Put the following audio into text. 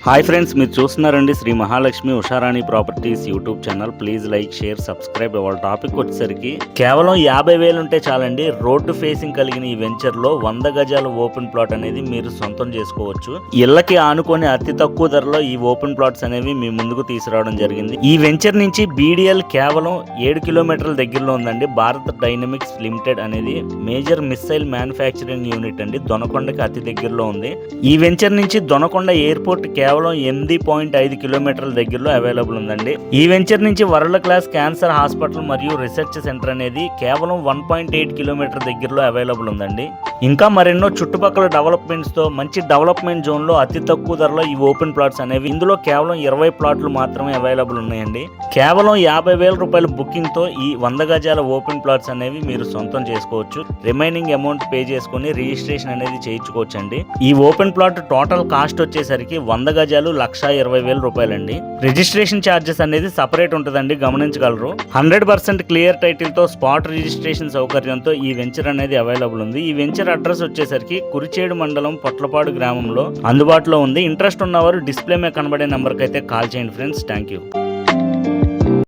Hi friends, మీరు చూస్తున్నారండి Shri Mahalakshmi Usharani properties YouTube channel. Please like, share, subscribe. వాళ్ళ టాపిక్ వచ్చేసరికి కేవలం 50,000 ఉంటే చాలండి. రోడ్డు ఫేసింగ్ కలిగిన ఈ వెంచర్లో 100 గజాల ఓపెన్ ప్లాట్ అనేది మీరు సొంతం చేసుకోవచ్చు. ఇళ్లకి ఆనుకొని అతి తక్కువ ధరలో ఈ ఓపెన్ ప్లాట్స్ అనేవి మీ ముందుకు తీసుకురావడం జరిగింది. ఈ వెంచర్ నుంచి BDL కేవలం 7 కిలోమీటర్ల దగ్గరలో ఉందండి. భారత్ డైనమిక్స్ లిమిటెడ్ అనేది మేజర్ మిస్సైల్ మ్యానుఫ్యాక్చరింగ్ యూనిట్ అండి. దొనకొండకి అతి దగ్గరలో ఉంది. ఈ వెంచర్ నుంచి దొనకొండ ఎయిర్పోర్ట్ కేవలం 8.5 కిలోమీటర్ల దగ్గరలో అవైలబుల్ ఉందండి. ఈ వెంచర్ నుంచి వరల్డ్ క్లాస్ క్యాన్సర్ హాస్పిటల్ మరియు రీసెర్చ్ సెంటర్ అనేది కేవలం 1.8 కిలోమీటర్ దగ్గరలో అవైలబుల్ ఉందండి. ఇంకా మరెన్నో చుట్టుపక్కల డెవలప్మెంట్స్ తో మంచి డెవలప్మెంట్ జోన్ లో అతి తక్కువ ధరలో ఈ ఓపెన్ ప్లాట్స్ అనేవి, ఇందులో కేవలం 20 ప్లాట్లు మాత్రమే అవైలబుల్ ఉన్నాయండి. కేవలం 50,000 రూపాయల బుకింగ్ తో ఈ 100 గజాల ఓపెన్ ప్లాట్స్ అనేవి మీరు సొంతం చేసుకోవచ్చు. రిమైనింగ్ అమౌంట్ పే చేసుకుని రిజిస్ట్రేషన్ అనేది చేయించుకోవచ్చు అండి. ఈ ఓపెన్ ప్లాట్ టోటల్ కాస్ట్ వచ్చేసరికి 100 గజాలు 1,20,000 రూపాయలండి. రిజిస్ట్రేషన్ ఛార్జెస్ అనేది సపరేట్ ఉంటుందండి, గమనించగలరు. 100% క్లియర్ టైటిల్ తో స్పాట్ రిజిస్ట్రేషన్ సౌకర్యంతో ఈ వెంచర్ అనేది అవైలబుల్ ఉంది. ఈ వెంచర్ అడ్రస్ వచ్చేసరికి కురిచేడు మండలం పొట్లపాడు గ్రామంలో అందుబాటులో ఉంది. ఇంట్రెస్ట్ ఉన్నవారు డిస్ప్లే మీద కనబడే నెంబర్కి అయితే కాల్ చేయండి ఫ్రెండ్స్. Thank you.